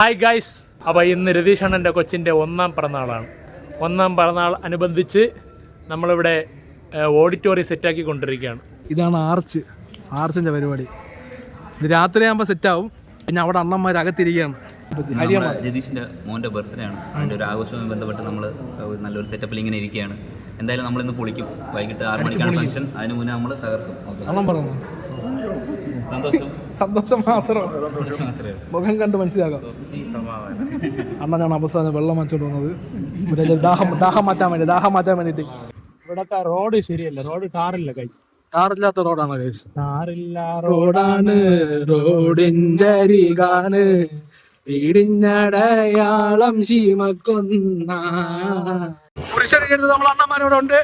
Hi guys, അപ്പോൾ ഇന്ന് രതീഷ് അണ്ണൻ്റെ കൊച്ചിൻ്റെ ഒന്നാം പിറന്നാളാണ്. ഒന്നാം പിറന്നാൾ അനുബന്ധിച്ച് നമ്മളിവിടെ ഓഡിറ്റോറിയം സെറ്റാക്കി കൊണ്ടിരിക്കുകയാണ്. ഇതാണ് ആർച്ചിൻ്റെ പരിപാടി. ഇത് രാത്രിയാകുമ്പോൾ സെറ്റാവും. പിന്നെ അവിടെ അണ്ണന്മാർ അകത്തിരിക്കുകയാണ്. രതീഷിൻ്റെ മോൻ്റെ ബർത്ത്ഡേ ആണ്. അതിൻ്റെ ഒരു ആഘോഷവുമായി ബന്ധപ്പെട്ട് നമ്മൾ നല്ലൊരു സെറ്റപ്പിൽ ഇങ്ങനെ ഇരിക്കുകയാണ്. എന്തായാലും നമ്മളിന്ന് പൊളിക്കും. വൈകിട്ട് 6 മണിക്കാണ് ഫംഗ്ഷൻ. അതിന് മുന്നേ നമ്മൾ തകർക്കും. അണ്ണം പറഞ്ഞു സന്തോഷം മാത്രം മുഖം കണ്ട് മനസ്സിലാക്കാം. അണ്ണനാണ് അവസാനം വെള്ളം മാറ്റോണ്ട് വന്നത്. ദാഹം മാറ്റാൻ വേണ്ടിട്ട്. ഇവിടത്തെ റോഡ് ശരിയല്ല, റോഡ് കാറില്ല കൈ. കാറില്ലാത്ത റോഡാണ് ഗൈസ്. കാറില്ല റോഡാണ്, റോഡിന്റെ അരികാണ്, വീടിനടയാളം ശീമക്കൊന്ന. കുരിശടി നമ്മൾ അണ്ണന്മാരോടെ ഉണ്ട്.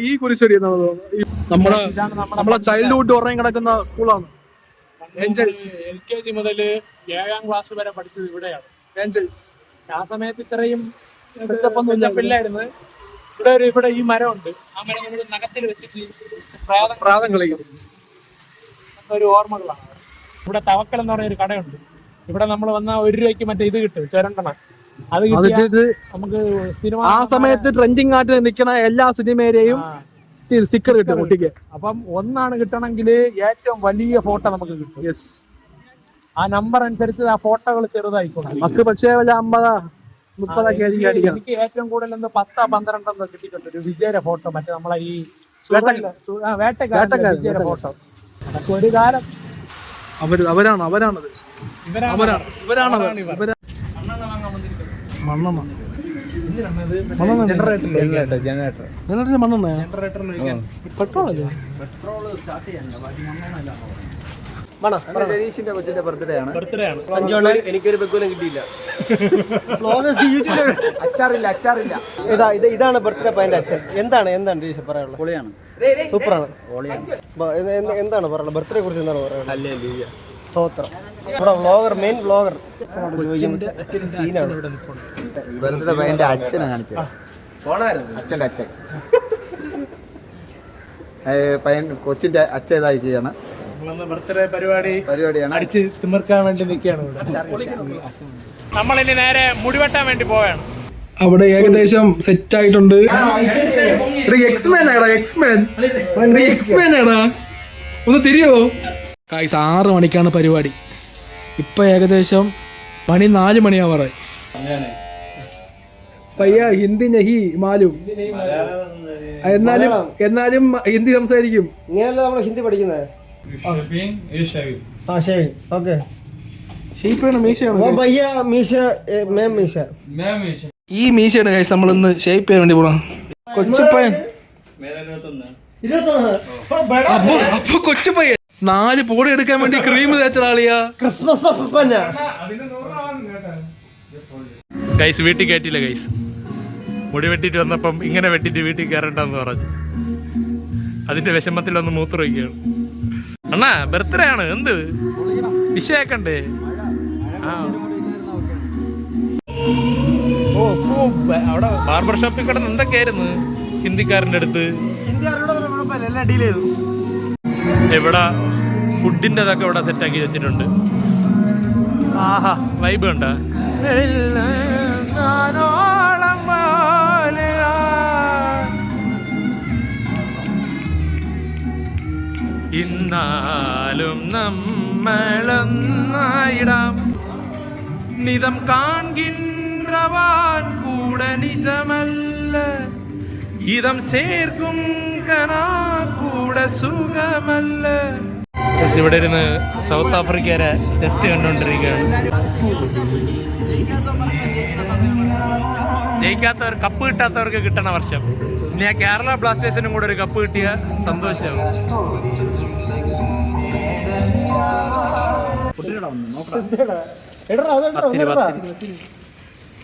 ഈ കുരിശടി നമ്മളെ ചൈൽഡ്ഹുഡ് ഉറങ്ങി കിടക്കുന്ന സ്കൂളാണ്. LKG മുതൽ 7ാം ക്ലാസ് വരെ പഠിച്ചത് ഇവിടെയാണ്. ആ സമയത്ത് ഇത്രയും സെറ്റപ്പൊന്നും ഇല്ലായിരുന്നു. ഇവിടെ ഈ മരമുണ്ട്. ആ മരം നമ്മൾ നഖത്തിൽ വെച്ചിട്ട് പ്രാതം കളിക്കും. ഒരു ഓർമ്മകളാണ്. ഇവിടെ തവക്കൽ എന്ന് പറഞ്ഞൊരു കടയുണ്ട്. ഇവിടെ നമ്മൾ വന്ന 1 രൂപയ്ക്ക് മറ്റേ ഇത് കിട്ടും, ചുരണ്ടണ. അത് നമുക്ക് സിനിമ ആ സമയത്ത് ട്രെൻഡിങ് ആയിട്ട് നിൽക്കുന്ന എല്ലാ സിനിമയിലെയും സ്റ്റിക്കർ കിട്ടും കുട്ടിക്ക്. അപ്പം ഒന്നാണ് കിട്ടണമെങ്കിൽ ഏറ്റവും വലിയ ഫോട്ടോ നമുക്ക് കിട്ടും. യെസ്, ആ നമ്പർ അനുസരിച്ച് ആ ഫോട്ടോകൾ ചെറുതായിക്കോളും. നമുക്ക് പക്ഷേ 50-30 എനിക്ക് ഏറ്റവും കൂടുതൽ 10-12 കിട്ടിയിട്ടുണ്ട്. ഒരു വിജയുടെ ഫോട്ടോ, മറ്റേ നമ്മളെ ഈ വേട്ടക്കാരന്റെ വിജയുടെ ഫോട്ടോ. അതൊക്കെ ഒരു കാലം. അവരാണത്. രതീഷിന്റെ കൊച്ചിന്റെ ബർത്ത്ഡേ ആണ്. എനിക്കൊരു ബെക്കോലും കിട്ടിയില്ല. അച്ചാറില്ല. ഇതാണ് ബർത്ത്ഡേ പയ്യന്റെ അച്ഛൻ. എന്താണ് രതീഷ് പറയാനുള്ളത്? പൊളിയാണ്, സൂപ്പറാണ്. എന്താണ് പറയാനുള്ളത്? ബർത്ത്ഡേ കുറിച്ച് എന്താണ് പറയാനുള്ളത്? സ്തോത്രം. ഇവിടെ മെയിൻ വ്ളോഗർ സീനാണ്. ബർത്ത്ഡേ പയ്യന്റെ അച്ഛനെ കാണിച്ചത്. അച്ഛൻ്റെ അച്ഛൻ പയ്യൻ കൊച്ചിന്റെ അച്ഛൻ ഇതായിരിക്കുകയാണ്. ബർത്ത്ഡേ പരിപാടിയാണ്. അടിച്ച് തിമിർക്കാൻ വേണ്ടി നിൽക്കുകയാണ് ഇവിടെ. നമ്മളിനി നേരെ മുടിവെട്ടാൻ വേണ്ടി പോവുകയാണ്. അവിടെ ഏകദേശം സെറ്റ് ആയിട്ടുണ്ട്. എക്സ്മാൻ ഒന്ന് തിരിയോ? 6 മണിക്കാണ് പരിപാടി. ഇപ്പൊ ഏകദേശം 4 മണിയാവാറായി. പയ്യ ഹിന്ദി നഹി മാലും, എന്നാലും ഹിന്ദി സംസാരിക്കും. ഇങ്ങനെയല്ല നമ്മൾ ഹിന്ദി പഠിക്കുന്നത്. ഈ മീശയാണ് കഴിച്ച് നമ്മളിന്ന് ഷേപ്പ് ചെയ്യാൻ വേണ്ടി പോണം. കൊച്ചുപയ്യൻ അപ്പൊ കൊച്ചുപയ്യൻ 4 പോടി എടുക്കാൻ വേണ്ടി ക്രീം തേച്ചതാളിയാ. ക്രിസ്മസ് ഗൈസ് വീട്ടിൽ കയറ്റില്ല. ഗൈസ് മുടി വെട്ടിട്ട് വന്നപ്പം ഇങ്ങനെ വെട്ടിട്ട് വീട്ടിൽ കയറണ്ടെന്ന് പറഞ്ഞു. അതിന്റെ വിഷമത്തിലൊന്ന് മൂത്രമൊക്കെയാണ്. അണ്ണാ ബർത്ത്ഡേ ആണ്, എന്ത് വിഷയാക്കണ്ടേ? അവിടെ ബാർബർ ഷോപ്പിൽ കിടന്ന് എന്തൊക്കെയായിരുന്നു ഹിന്ദിക്കാരൻ്റെ അടുത്ത്. ഇവിടെ ഫുഡിന്റെ അതൊക്കെ ഇവിടെ സെറ്റാക്കി വെച്ചിട്ടുണ്ട്. ആഹാ, വൈബ് കണ്ട. ഇന്നാലും നമ്മളൊന്നായിടാം, നിതം കാൺകിன்றവാൻ കൂടെ നിജമല്ല, ഇതം ചേർക്കും കനാ കൂടെ സുഖമല്ല. ഇവിടെ ഇരുന്ന് സൗത്ത് ആഫ്രിക്കയുടെ ടെസ്റ്റ് കണ്ടുകൊണ്ടിരിക്കുകയാണ്. ജയിക്കാത്തവർ, കപ്പ് കിട്ടാത്തവർക്ക് കിട്ടണ വർഷം. ഇനി ആ കേരള ബ്ലാസ്റ്റേഴ്സിനും കൂടെ ഒരു കപ്പ് കിട്ടിയ സന്തോഷമാവും.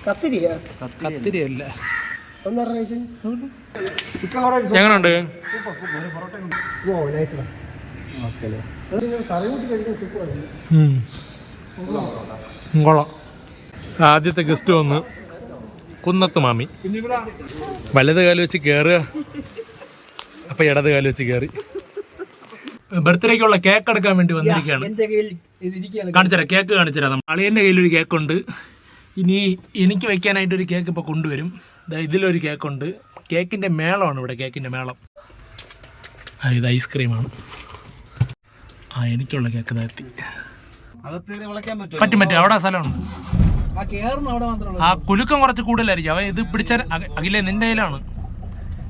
കത്തിരിയല്ല. എങ്ങനുണ്ട്? കൊള്ളാം. ആദ്യത്തെ ഗസ്റ്റ് വന്ന് കുന്നത്ത് മാമി. വലത് കാല് വെച്ച് കയറുക, അപ്പൊ ഇടത് കാല് വെച്ച് കയറി. ബർത്ത്ഡേക്കുള്ള കേക്ക് എടുക്കാൻ വേണ്ടി വന്നിരിക്കുകയാണ്. ഇരിക്കുകയാണ്. കാണിച്ചുതരാം, കേക്ക് കാണിച്ചുതരാം. അളിയൻ്റെ കയ്യിലൊരു കേക്കുണ്ട്. ഇനി എനിക്ക് വെക്കാനായിട്ടൊരു കേക്ക് ഇപ്പോൾ കൊണ്ടുവരും. ഇതിലൊരു കേക്കുണ്ട്. കേക്കിൻ്റെ മേളമാണ് ഇവിടെ, കേക്കിൻ്റെ മേളം. ഇത് ഐസ്ക്രീമാണ്. എനിക്കുള്ള കേക്ക് എത്തി. പറ്റും അവിടെ സ്ഥലമുണ്ട്. ആ കേറുന്ന അവിടെ മാത്രമേ ആ കുലുക്കം കുറച്ച് കൂടുതലായിരിക്കും. അവൻ ഇത് പിടിച്ച അഖിലേ നിന്റെ കയ്യിലാണ്.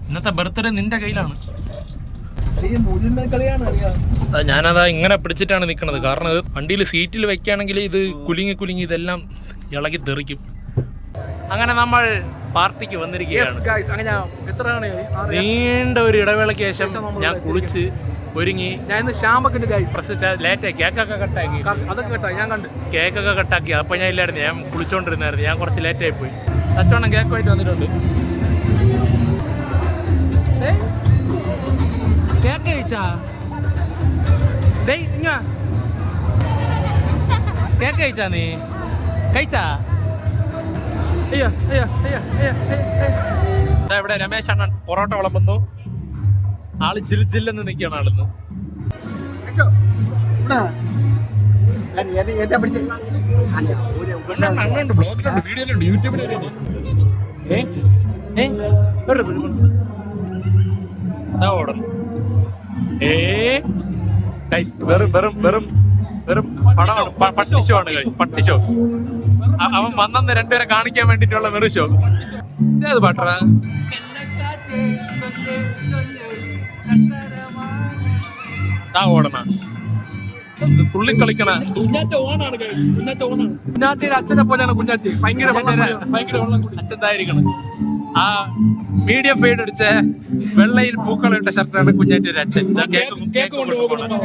ഇന്നത്തെ ബർത്ത്ഡേ നിന്റെ കയ്യിലാണ്. ഞാനതാ ഇങ്ങനെ പിടിച്ചിട്ടാണ് നിൽക്കുന്നത്. കാരണം ഇത് വണ്ടിയിൽ സീറ്റിൽ വെക്കുകയാണെങ്കിൽ ഇത് കുലുങ്ങി ഇതെല്ലാം ഇളകി തെറിക്കും. അങ്ങനെ നമ്മൾ പാർട്ടിക്ക് വന്നിരിക്കുകയാണ്. നീണ്ട ഒരു ഇടവേളയ്ക്ക് ശേഷം ഞാൻ കുളിച്ച് ഒരുങ്ങി. ഞാൻ ഇന്ന് ശ്യാമക്കിന്റെ കുറച്ച് ലേറ്റായി. കേക്കൊക്കെ കട്ടാക്കി. അതൊക്കെ കേട്ടോ ഞാൻ കണ്ട്. കേക്കൊക്കെ കട്ടാക്കി. അപ്പോൾ ഞാൻ ഇല്ലായിരുന്നു, ഞാൻ കുളിച്ചോണ്ടിരുന്നായിരുന്നു. ഞാൻ കുറച്ച് ലേറ്റായി പോയി. തച്ചോണം കേക്കുമായിട്ട് വന്നിട്ടുണ്ട്. കേക്ക് കഴിച്ചാ? കേക്ക് കഴിച്ചാ? നീ കഴിച്ചാ? ഇവിടെ രമേശ് അണ്ണൻ പൊറോട്ട വിളമ്പുന്നു. ആള് ചില്ലെന്ന് നിൽക്കുകയാണ്. ആളിന്ന് അണ്ണുണ്ട്, ബ്ലോഗിലുണ്ട്, വീഡിയോയിലുണ്ട്, യൂട്യൂബിലുണ്ട്. വെറും പടമാണ്, പട്ടി ഷോ ആണ്. പട്ടി ഷോ. അവൻ വന്നെന്ന് രണ്ടുപേരെ കാണിക്കാൻ വേണ്ടിട്ടുള്ള വെറു ഷോ. ഇതേത് പാട്ടറാ? ഓടണ തുള്ളിക്കളിക്കണ കുഞ്ഞാറ്റിയുടെ അച്ഛനെ പോലെയാണ് കുഞ്ഞാറ്റി. ഭയങ്കര അച്ഛനായിരിക്കണം. ആ മീഡിയം ഫെയ്ഡ് അടിച്ച വെള്ളയിൽ പൂക്കളിട്ട ഷർട്ടാണ് കുഞ്ഞാറ്റിയുടെ അച്ഛൻ. കേക്ക് കൊണ്ടുപോകുന്നു.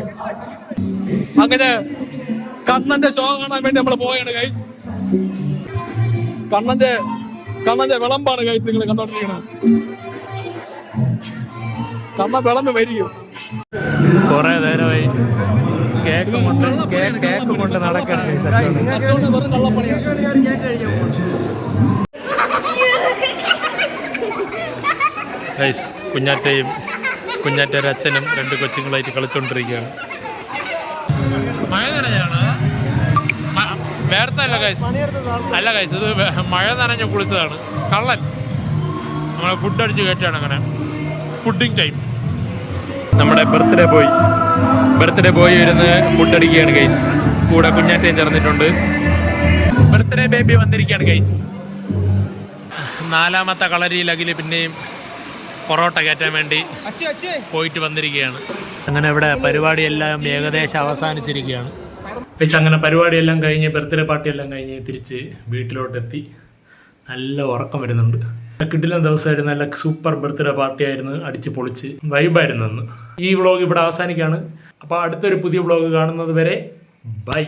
അങ്ങനെ കണ്ണന്റെ ഷോ കാണാൻ വേണ്ടി നമ്മൾ പോയാണ് ഗൈസ്. കണ്ണന്റെ വിളമ്പാണ് ഗൈസ് നിങ്ങൾ കണ്ടോണ്ടിരിക്കണം. കണ്ണ വിളമ്പ് വരികയും കുറെ നേരമായി കേക്ക് കൊണ്ട് നടക്കാൻ. കുഞ്ഞാറ്റയുടെ അച്ഛനും രണ്ട് കൊച്ചുങ്ങളായിട്ട് കളിച്ചോണ്ടിരിക്കുകയാണ്. മഴ നനഞ്ഞാണ്. വേർത്തല്ല ഗൈസ്, അല്ല ഗൈസ്, ഇത് മഴ നനഞ്ഞ് കുളിച്ചതാണ്. കള്ളൻ നമ്മളെ ഫുഡ് അടിച്ച് കയറ്റാണ്. അങ്ങനെ ഫുഡിങ് ടൈം. നമ്മുടെ ബർത്ത്ഡേ ബോയ് ഇരുന്ന് ഫുഡ് അടിക്കുകയാണ് ഗൈസ്. കൂടെ കുഞ്ഞാറ്റയും ചേർന്നിട്ടുണ്ട്. ബർത്ത്ഡേ ബേബി വന്നിരിക്കുകയാണ് ഗൈസ്. നാലാമത്തെ കളരിയിൽ അഖില് പിന്നെയും പൊറോട്ട കയറ്റാൻ വേണ്ടി പോയിട്ട് വന്നിരിക്കുകയാണ്. അങ്ങനെ ഇവിടെ പരിപാടിയെല്ലാം ഏകദേശം അവസാനിച്ചിരിക്കുകയാണ് ഗൈസ്. അങ്ങനെ പരിപാടിയെല്ലാം കഴിഞ്ഞ് ബർത്ത്ഡേ പാർട്ടിയെല്ലാം കഴിഞ്ഞ് തിരിച്ച് വീട്ടിലോട്ടെത്തി. നല്ല ഉറക്കം വരുന്നുണ്ട്. കിടിലൻ ദിവസമായിരുന്നു. നല്ല സൂപ്പർ ബർത്ത്ഡേ പാർട്ടി ആയിരുന്നു. അടിച്ച് പൊളിച്ച് വൈബായിരുന്നു അന്ന്. ഈ വ്ളോഗ് ഇവിടെ അവസാനിക്കുകയാണ്. അപ്പോൾ അടുത്തൊരു പുതിയ വ്ളോഗ് കാണുന്നത് വരെ ബൈ.